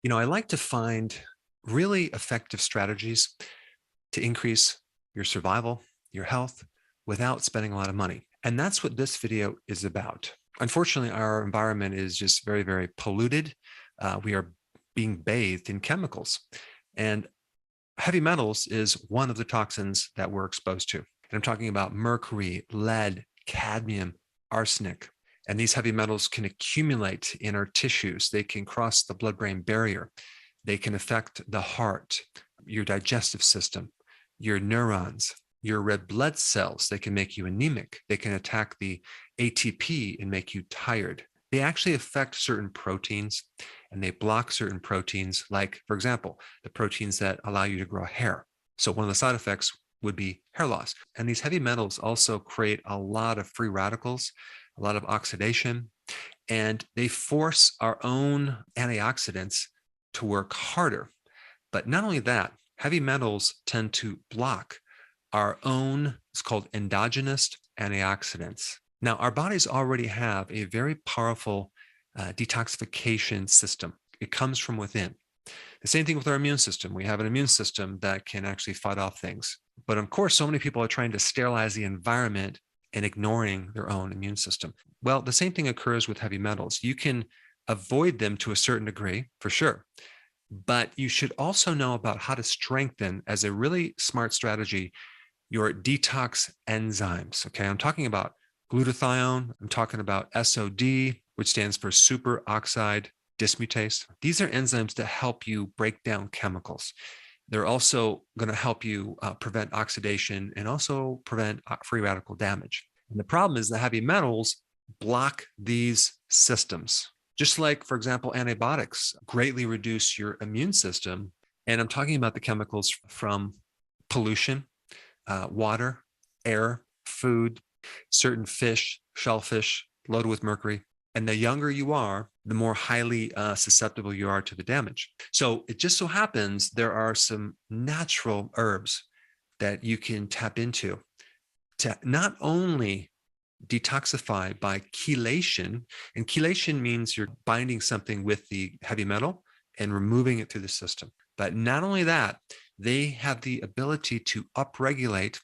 I like to find really effective strategies to increase your survival, your health, without spending a lot of money. And that's what this video is about. Unfortunately, our environment is just very, very polluted. We are being bathed in chemicals. And heavy metals is one of the toxins that we're exposed to. And I'm talking about mercury, lead, cadmium, arsenic. And these heavy metals can accumulate in our tissues. They can cross the blood-brain barrier. They can affect the heart, your digestive system, your neurons, your red blood cells. They can make you anemic. They can attack the ATP and make you tired. They actually affect certain proteins and they block certain proteins, like, for example, the proteins that allow you to grow hair. So one of the side effects would be hair loss. And these heavy metals also create a lot of free radicals, a lot of oxidation, and they force our own antioxidants to work harder. But not only that, heavy metals tend to block our own, it's called endogenous antioxidants. Now, our bodies already have a very powerful detoxification system. It comes from within. The same thing with our immune system. We have an immune system that can actually fight off things. But of course, so many people are trying to sterilize the environment and ignoring their own immune system. Well, the same thing occurs with heavy metals. You can avoid them to a certain degree, for sure. But you should also know about how to strengthen, as a really smart strategy, your detox enzymes. Okay, I'm talking about glutathione. I'm talking about SOD, which stands for superoxide dismutase. These are enzymes that help you break down chemicals. They're also going to help you prevent oxidation and also prevent free radical damage. And the problem is the heavy metals block these systems. Just like, for example, antibiotics greatly reduce your immune system. And I'm talking about the chemicals from pollution, water, air, food, certain fish, shellfish loaded with mercury. And the younger you are, the more highly susceptible you are to the damage. So it just so happens there are some natural herbs that you can tap into to not only detoxify by chelation, and chelation means you're binding something with the heavy metal and removing it through the system. But not only that, they have the ability to upregulate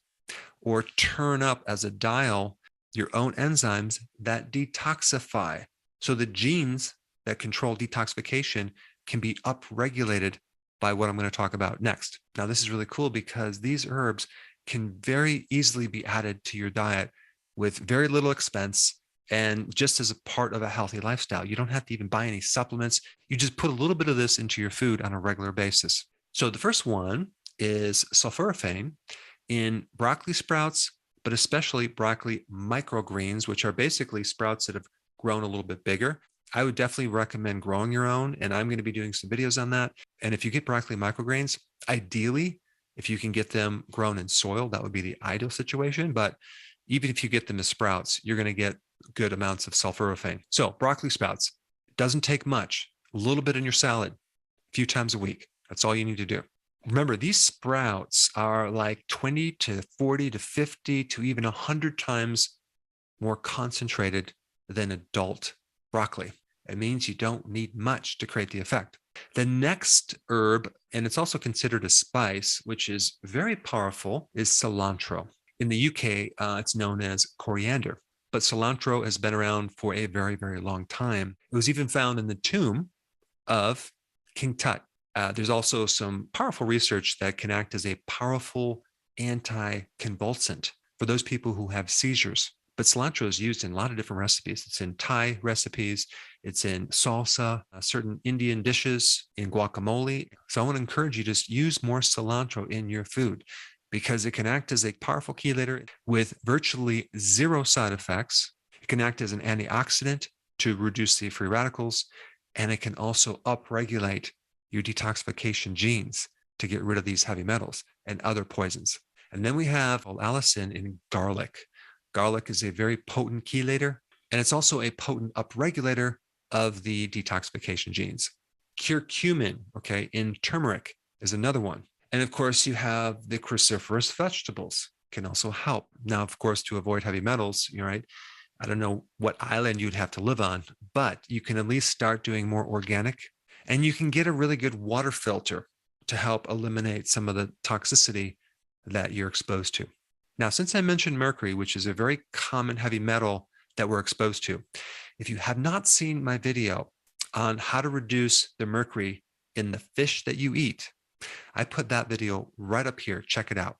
or turn up as a dial your own enzymes that detoxify. So the genes that control detoxification can be upregulated by what I'm going to talk about next. Now, this is really cool because these herbs can very easily be added to your diet with very little expense and just as a part of a healthy lifestyle. You don't have to even buy any supplements. You just put a little bit of this into your food on a regular basis. So the first one is sulforaphane in broccoli sprouts, but especially broccoli microgreens, which are basically sprouts that have grown a little bit bigger. I would definitely recommend growing your own, and I'm going to be doing some videos on that. And if you get broccoli microgreens, ideally, if you can get them grown in soil, that would be the ideal situation. But even if you get them as sprouts, you're going to get good amounts of sulforaphane. So broccoli sprouts, doesn't take much, a little bit in your salad, a few times a week. That's all you need to do. Remember, these sprouts are like 20 to 40 to 50 to even 100 times more concentrated than adult broccoli. It means you don't need much to create the effect. The next herb, and it's also considered a spice, which is very powerful, is cilantro. In the UK, it's known as coriander, but cilantro has been around for a very, very long time. It was even found in the tomb of King Tut. There's also some powerful research that can act as a powerful anticonvulsant for those people who have seizures. But cilantro is used in a lot of different recipes. It's in Thai recipes, it's in salsa, certain Indian dishes, in guacamole. So I want to encourage you to just use more cilantro in your food because it can act as a powerful chelator with virtually zero side effects. It can act as an antioxidant to reduce the free radicals, and it can also upregulate your detoxification genes to get rid of these heavy metals and other poisons. And then we have allicin in garlic. Garlic is a very potent chelator, and it's also a potent upregulator of the detoxification genes. Curcumin, okay, in turmeric is another one. And of course, you have the cruciferous vegetables can also help. Now, of course, to avoid heavy metals, you're right. I don't know what island you'd have to live on, but you can at least start doing more organic And you can get a really good water filter to help eliminate some of the toxicity that you're exposed to. Now, since I mentioned mercury, which is a very common heavy metal that we're exposed to, if you have not seen my video on how to reduce the mercury in the fish that you eat, I put that video right up here. Check it out.